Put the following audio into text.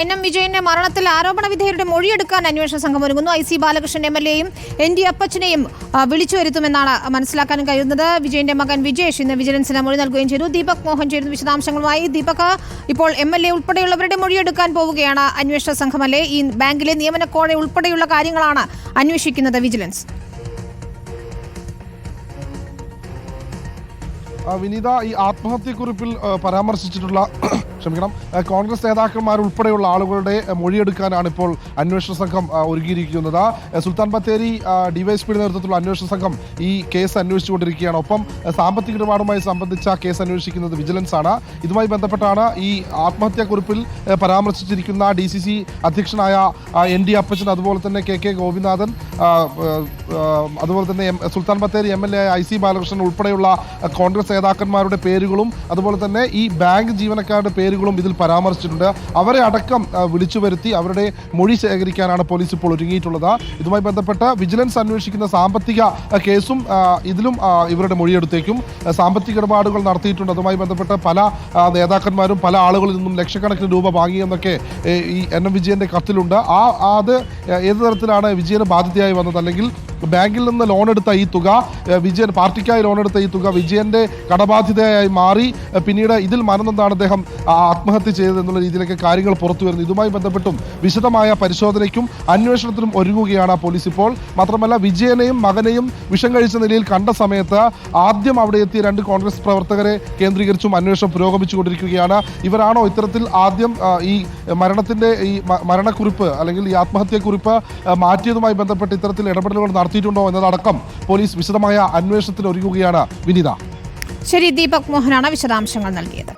എൻ.എം. വിജയന്റെ മരണത്തിൽ ആരോപണ വിധേയരുടെ മൊഴിയെടുക്കാൻ അന്വേഷണ സംഘം ഒരുങ്ങുന്നു. ഐ സി ബാലകൃഷ്ണൻ എം.എൽ.എയും എൻ.ഡി. അപ്പച്ചനെയും വിളിച്ചു വരുത്തുമെന്നാണ് മനസ്സിലാക്കാൻ കഴിയുന്നത്. വിജയന്റെ മകൻ വിജേഷ് ഇന്ന് വിജിലൻസിന് മൊഴി നൽകുകയും ചെയ്തു. ദീപക് മോഹൻ ചേരുന്ന വിശദാംശങ്ങളുമായി. ദീപക്, ഇപ്പോൾ എം.എൽ.എ ഉൾപ്പെടെയുള്ളവരുടെ മൊഴിയെടുക്കാൻ പോവുകയാണ് അന്വേഷണ സംഘമല്ലേ? ഈ ബാങ്കിലെ നിയമനക്കോഴ ഉൾപ്പെടെയുള്ള കാര്യങ്ങളാണ് അന്വേഷിക്കുന്നത് വിജിലൻസ്. വിനീത, ഈ ആത്മഹത്യക്കുറിപ്പിൽ പരാമർശിച്ചിട്ടുള്ള കോൺഗ്രസ് നേതാക്കന്മാർ ഉൾപ്പെടെയുള്ള ആളുകളുടെ മൊഴിയെടുക്കാനാണ് ഇപ്പോൾ അന്വേഷണ സംഘം ഒരുങ്ങിയിരിക്കുന്നത്. സുൽത്താൻ ബത്തേരി ഡിവൈഎസ്പിയുടെ നേതൃത്വത്തിലുള്ള അന്വേഷണ സംഘം ഈ കേസ് അന്വേഷിച്ചുകൊണ്ടിരിക്കുകയാണ്. ഒപ്പം സാമ്പത്തിക ഇടപാടുമായി സംബന്ധിച്ച കേസ് അന്വേഷിക്കുന്നത് വിജിലൻസ് ആണ്. ഇതുമായി ബന്ധപ്പെട്ടാണ് ഈ ആത്മഹത്യാക്കുറിപ്പിൽ പരാമർശിച്ചിരിക്കുന്ന DCC അധ്യക്ഷനായ N.D. അപ്പച്ചൻ, അതുപോലെ തന്നെ K.K. ഗോപിനാഥൻ, അതുപോലെ തന്നെ സുൽത്താൻ ബത്തേരി MLA IC ബാലകൃഷ്ണൻ ഉൾപ്പെടെയുള്ള കോൺഗ്രസ് നേതാക്കന്മാരുടെ പേരുകളും അതുപോലെ തന്നെ ഈ ബാങ്ക് ജീവനക്കാരുടെ പേരുകളും ഇതിൽ പരാമർശിച്ചിട്ടുണ്ട്. അവരെ അടക്കം വിളിച്ചു വരുത്തി അവരുടെ മൊഴി ശേഖരിക്കാനാണ് പോലീസ് ഇപ്പോൾ ഒരുങ്ങിയിട്ടുള്ളത്. ഇതുമായി ബന്ധപ്പെട്ട് വിജിലൻസ് അന്വേഷിക്കുന്ന സാമ്പത്തിക കേസും ഇതിലും ഇവരുടെ മൊഴിയെടുത്തേക്കും. സാമ്പത്തിക ഇടപാടുകൾ നടത്തിയിട്ടുണ്ട്. അതുമായി ബന്ധപ്പെട്ട് പല നേതാക്കന്മാരും പല ആളുകളിൽ നിന്നും ലക്ഷക്കണക്കിന് രൂപ വാങ്ങിയെന്നൊക്കെ ഈ N.M. വിജയന്റെ കത്തിലുണ്ട്. അത് ഏത് തരത്തിലാണ് വിജയന് ബാധ്യതയായി വന്നത്, അല്ലെങ്കിൽ ബാങ്കിൽ നിന്ന് ലോൺ എടുത്ത ഈ തുക വിജയൻ പാർട്ടിക്കായി ലോൺ എടുത്ത ഈ തുക വിജയന്റെ കടബാധ്യതയായി മാറി പിന്നീട് ഇതിൽ മനംനൊന്താണ് അദ്ദേഹം ആത്മഹത്യ ചെയ്തതെന്നുള്ള രീതിയിലൊക്കെ കാര്യങ്ങൾ പുറത്തു വരുന്നു. ഇതുമായി ബന്ധപ്പെട്ടും വിശദമായ പരിശോധനയ്ക്കും അന്വേഷണത്തിനും ഒരുങ്ങുകയാണ് പോലീസ് ഇപ്പോൾ. മാത്രമല്ല, വിജയനെയും മകനെയും വിഷം കഴിച്ച നിലയിൽ കണ്ട സമയത്ത് ആദ്യം അവിടെ എത്തിയ 2 കോൺഗ്രസ് പ്രവർത്തകരെ കേന്ദ്രീകരിച്ചും അന്വേഷണം പുരോഗമിച്ചുകൊണ്ടിരിക്കുകയാണ്. ഇവരാണോ ഇത്തരത്തിൽ ആദ്യം ഈ മരണത്തിന്റെ ഈ മരണക്കുറിപ്പ് അല്ലെങ്കിൽ ഈ ആത്മഹത്യക്കുറിപ്പ് മാറ്റിയതുമായി ബന്ധപ്പെട്ട് ഇത്തരത്തിൽ ഇടപെടലുകൾ നടത്തിയിട്ടുണ്ടോ എന്നതടക്കം പോലീസ് വിശദമായ അന്വേഷണത്തിന് ഒരുങ്ങുകയാണ്. വിനീത, ശരി, ദീപക് മോഹനാണ് വിശദാംശങ്ങൾ നൽകിയത്.